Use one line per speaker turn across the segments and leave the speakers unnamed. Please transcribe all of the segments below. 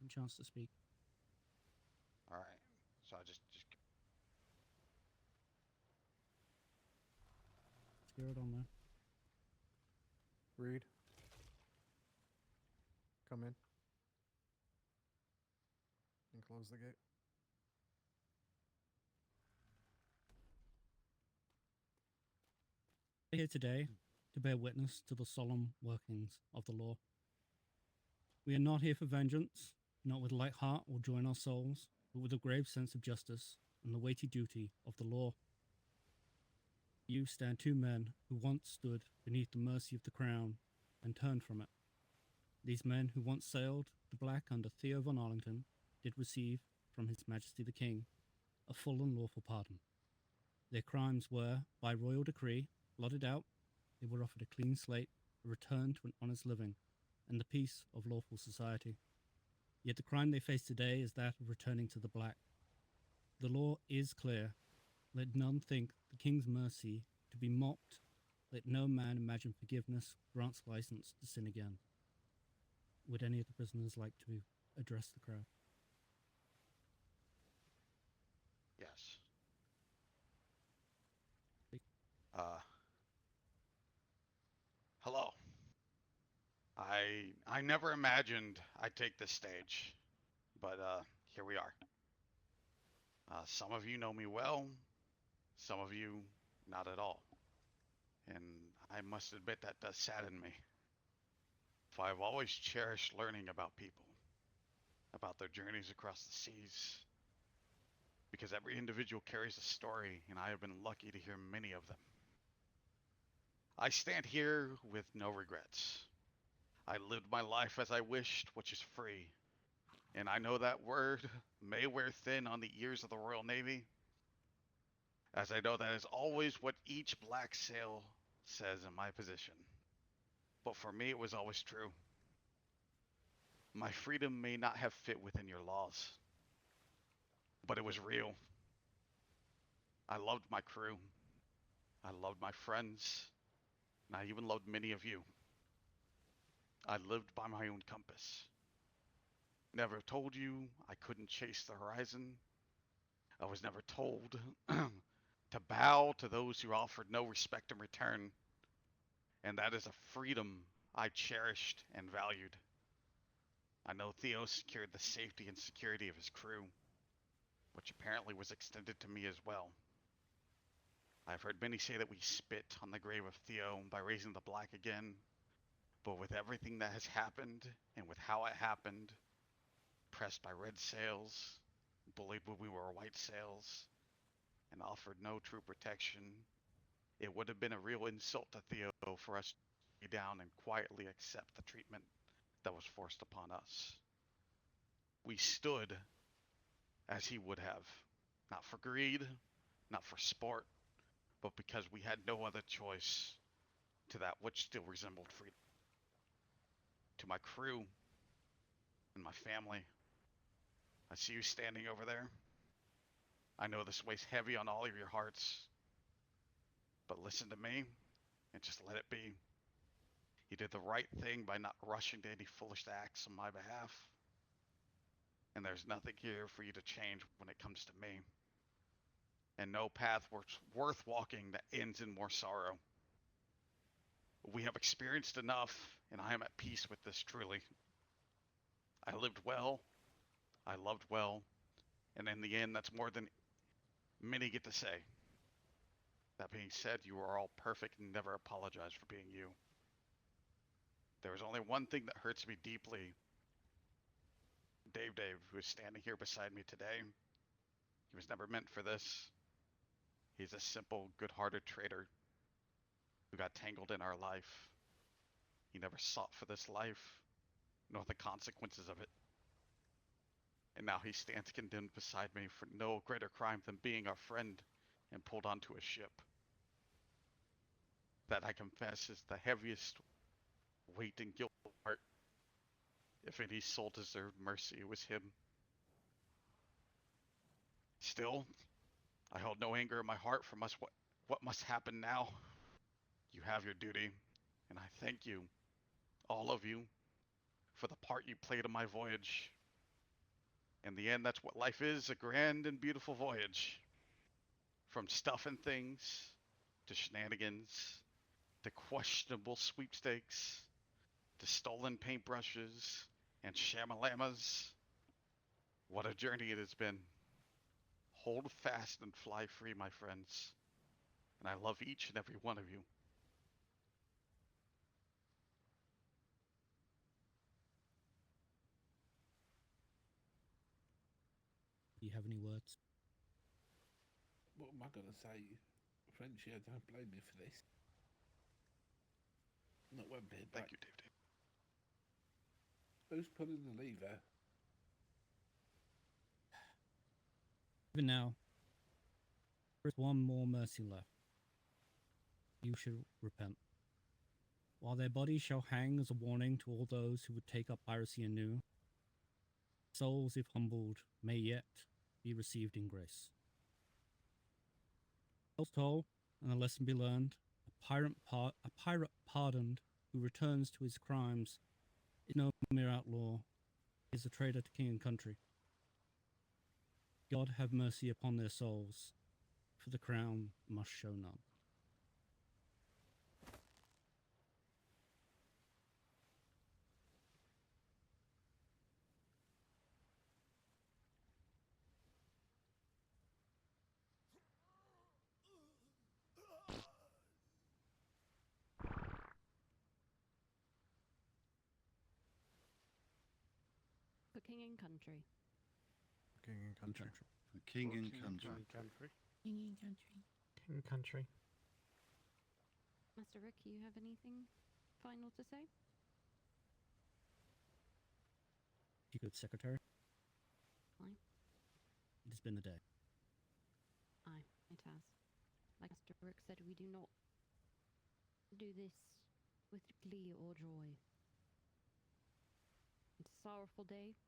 a chance to speak.
All right. So I just
Spirit on there.
Reed, come in and close the gate.
We're here today to bear witness to the solemn workings of the law. We are not here for vengeance, not with light heart or joy in our souls, but with a grave sense of justice and the weighty duty of the law. You stand two men who once stood beneath the mercy of the crown and turned from it. These men who once sailed the black under Theo von Arlington did receive from His Majesty the King a full and lawful pardon. Their crimes were, by royal decree, blotted out. They were offered a clean slate, a return to an honest living, and the peace of lawful society. Yet the crime they face today is that of returning to the black. The law is clear. Let none think the king's mercy to be mocked. Let no man imagine forgiveness grants license to sin again. Would any of the prisoners like to address the crowd?
yes. Uh, hello. I never imagined I'd take this stage, but here we are. Some of you know me well, some of you not at all, and I must admit that does sadden me. For I've always cherished learning about people, about their journeys across the seas, because every individual carries a story, and I have been lucky to hear many of them. I stand here with no regrets. I lived my life as I wished, which is free. And I know that word may wear thin on the ears of the Royal Navy, as I know that is always what each black sail says in my position. But for me, it was always true. My freedom may not have fit within your laws, but it was real. I loved my crew. I loved my friends. And I even loved many of you. I lived by my own compass. Never told you I couldn't chase the horizon. I was never told to bow to those who offered no respect in return. And that is a freedom I cherished and valued. I know Theo secured the safety and security of his crew, which apparently was extended to me as well. I've heard many say that we spit on the grave of Theo by raising the black again, but with everything that has happened and with how it happened, pressed by red sails, bullied when we were white sails, and offered no true protection, it would have been a real insult to Theo for us to lay down and quietly accept the treatment that was forced upon us. We stood as he would have, not for greed, not for sport, but because we had no other choice to that which still resembled freedom. To my crew and my family, I see you standing over there. I know this weighs heavy on all of your hearts, but listen to me and just let it be. You did the right thing by not rushing to any foolish acts on my behalf, and there's nothing here for you to change when it comes to me, and no path worth walking that ends in more sorrow. We have experienced enough, and I am at peace with this truly. I lived well, I loved well, and in the end, that's more than many get to say. That being said, you are all perfect and never apologize for being you. There is only one thing that hurts me deeply. Dave, who is standing here beside me today, he was never meant for this. He's a simple, good-hearted trader who got tangled in our life. He never sought for this life, nor the consequences of it. And now he stands condemned beside me for no greater crime than being our friend and pulled onto a ship. That I confess is the heaviest weight and guilt of my heart. If any soul deserved mercy, it was him. Still, I hold no anger in my heart for what must happen now. You have your duty, and I thank you, all of you, for the part you played in my voyage. In the end, that's what life is, a grand and beautiful voyage. From stuffing things, to shenanigans, to questionable sweepstakes, to stolen paintbrushes and shamalamas. What a journey it has been. Hold fast and fly free, my friends. And I love each and every one of you.
Do you have any words?
What am I going to say? Frenchie, I don't blame you for this. Not one bit, but
Thank you, Dave.
who's pulling the lever?
Even now, there is one more mercy left. You should repent. While their bodies shall hang as a warning to all those who would take up piracy anew, souls, if humbled, may yet be received in grace. Tales told, and a lesson be learned, a pirate pardoned who returns to his crimes is no mere outlaw, he is a traitor to king and country. God have mercy upon their souls, for the crown must show none.
For king and country.
King and country.
For king and country.
King and country.
King country.
Master Rick, you have anything final to say?
You good secretary?
Fine.
It has been a day.
Aye, it has. Like Master Rick said, we do not do this with glee or joy. It's a sorrowful day.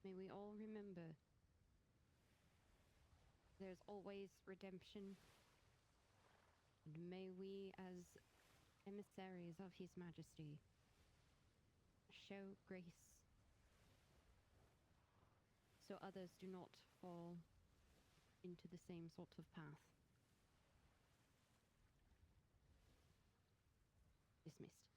May we all remember there's always redemption, and may we, as emissaries of His Majesty, show grace so others do not fall into the same sort of path. Dismissed.